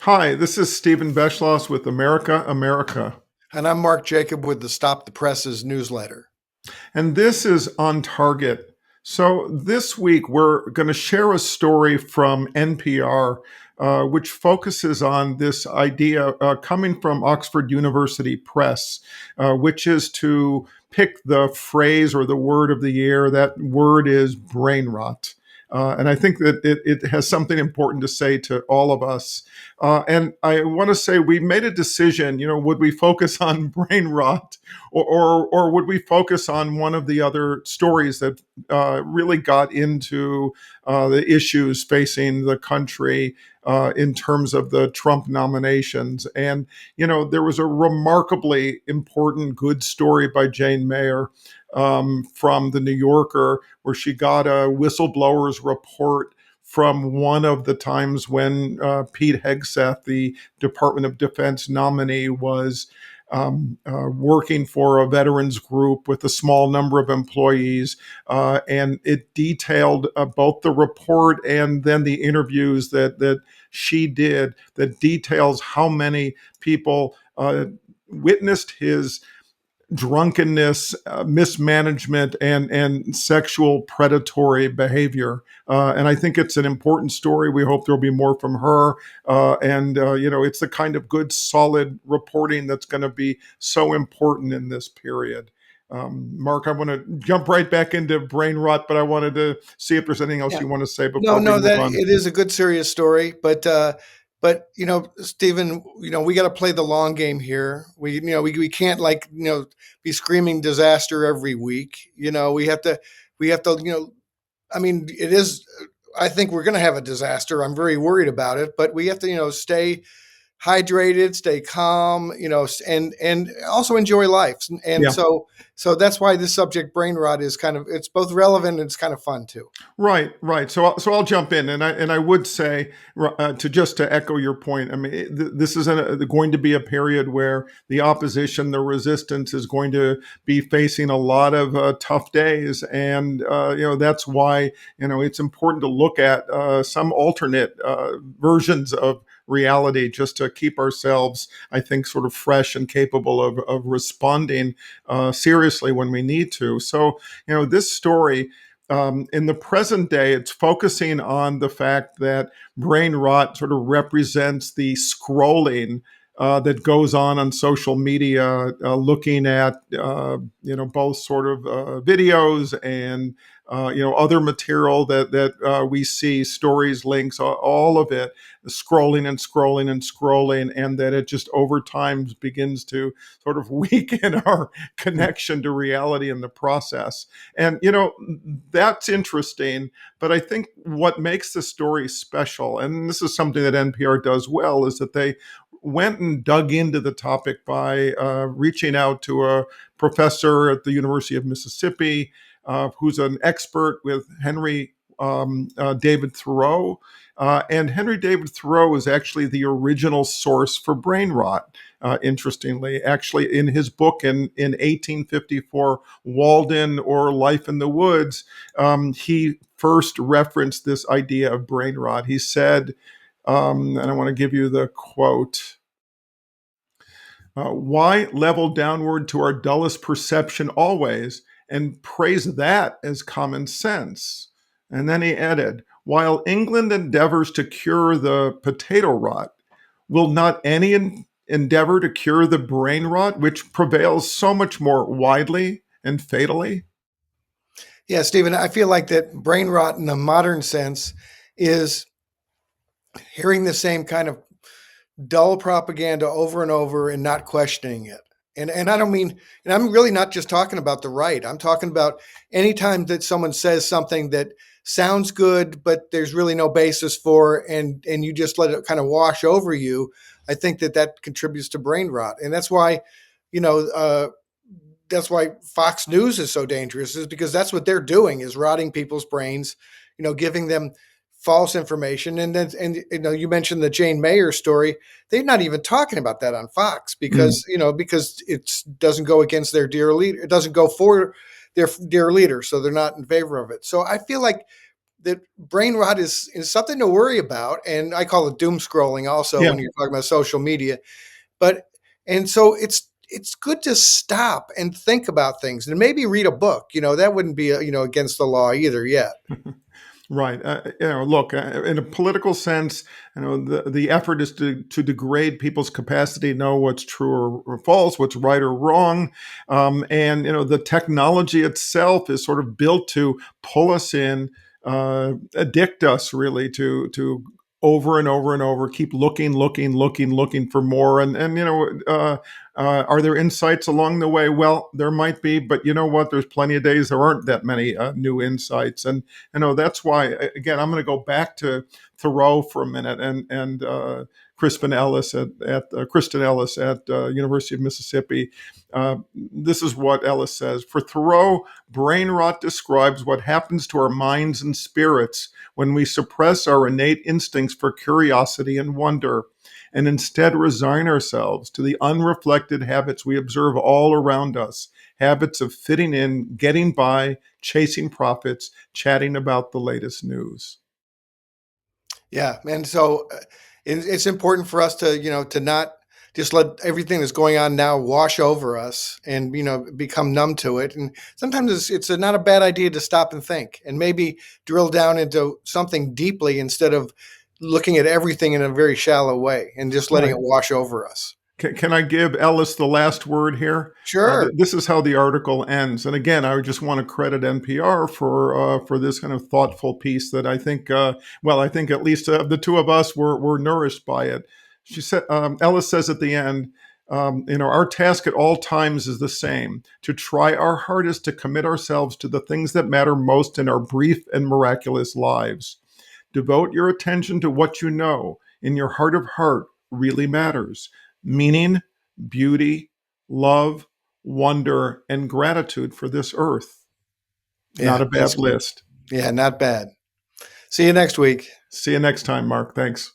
Hi, this is Stephen Beschloss with America, America. And I'm Mark Jacob with the Stop the Presses newsletter. And this is On Target. So this week we're going to share a story from NPR, which focuses on this idea coming from Oxford University Press, which is to pick the phrase or the word of the year. That word is brain rot. And I think that it has something important to say to all of us. And I want to say we made a decision, would we focus on brain rot or would we focus on one of the other stories that really got into the issues facing the country in terms of the Trump nominations? And there was a remarkably important, good story by Jane Mayer from the New Yorker, where she got a whistleblower's report from one of the times when Pete Hegseth, the Department of Defense nominee, was working for a veterans group with a small number of employees. And it detailed both the report and then the interviews that she did, that details how many people witnessed his drunkenness, mismanagement, and sexual predatory behavior. And I think it's an important story. We hope there'll be more from her. It's the kind of good, solid reporting that's going to be so important in this period. Mark, I want to jump right back into brain rot, but I wanted to see if there's anything else Yeah. you want to say No, before we no, move that on. it is a good serious story, but Stephen, we got to play the long game here. We can't be screaming disaster every week. We have to. I mean, it is. I think we're going to have a disaster. I'm very worried about it, but we have to stay hydrated, stay calm, and also enjoy life. And Yeah. so that's why this subject, brain rot, is it's both relevant and it's kind of fun too. Right, right. So I'll jump in, and I would say to echo your point. I mean, this is going to be a period where the opposition, the resistance, is going to be facing a lot of tough days, and that's why it's important to look at some alternate versions of reality, just to keep ourselves, I think, sort of fresh and capable of responding seriously when we need to. So this story, in the present day, it's focusing on the fact that brain rot sort of represents the scrolling that goes on social media, looking at both sort of videos and other material that we see, stories, links, all of it, scrolling and scrolling and scrolling, and that it just over time begins to sort of weaken our connection to reality in the process. And that's interesting, but I think what makes the story special, and this is something that NPR does well, is that they went and dug into the topic by reaching out to a professor at the University of Mississippi, who's an expert with Henry David Thoreau. And Henry David Thoreau is actually the original source for brain rot. Interestingly, actually, in his book in 1854, Walden or Life in the Woods, he first referenced this idea of brain rot. He said, and I want to give you the quote: why level downward to our dullest perception always and praise that as common sense? And then he added, while England endeavors to cure the potato rot, will not any endeavor to cure the brain rot, which prevails so much more widely and fatally? Yeah, Stephen, I feel like that brain rot in the modern sense is hearing the same kind of dull propaganda over and over and not questioning it. And I don't mean, and I'm really not just talking about the right. I'm talking about anytime that someone says something that sounds good, but there's really no basis for, and you just let it kind of wash over you. I think that contributes to brain rot, and you know, uh, that's why Fox News is so dangerous, is because that's what they're doing, is rotting people's brains, giving them false information. And you mentioned the Jane Mayer story. They're not even talking about that on Fox Mm. because it doesn't go against their dear leader. It doesn't go for their dear leader. So they're not in favor of it. So I feel like that brain rot is something to worry about, and I call it doom scrolling also Yeah. when you're talking about social media. But and so it's good to stop and think about things and maybe read a book. That wouldn't be against the law either yet. Right. Look, in a political sense, the effort is to degrade people's capacity to know what's true or false, what's right or wrong, and the technology itself is sort of built to pull us in, addict us really to over and over and over, keep looking for more, and are there insights along the way? Well, there might be, but you know what? There's plenty of days there aren't that many new insights, and that's why, again, I'm going to go back to Thoreau for a minute, and Kristen Ellis at University of Mississippi. This is what Ellis says. For Thoreau, brain rot describes what happens to our minds and spirits when we suppress our innate instincts for curiosity and wonder, and instead resign ourselves to the unreflected habits we observe all around us, habits of fitting in, getting by, chasing profits, chatting about the latest news. Yeah, and so it's important for us to to not just let everything that's going on now wash over us and become numb to it. And sometimes it's not a bad idea to stop and think and maybe drill down into something deeply instead of looking at everything in a very shallow way and just letting it Right. wash over us. Can I give Ellis the last word here? Sure. This is how the article ends. And again, I just want to credit NPR for this kind of thoughtful piece that I think, I think at least the two of us were nourished by it. She said, Ellis says at the end, our task at all times is the same: to try our hardest to commit ourselves to the things that matter most in our brief and miraculous lives. Devote your attention to what you know in your heart of heart really matters: meaning, beauty, love, wonder, and gratitude for this earth. Not Yeah, a that's bad good. list. Yeah, not bad. See you next week. See you next time, Mark. Thanks.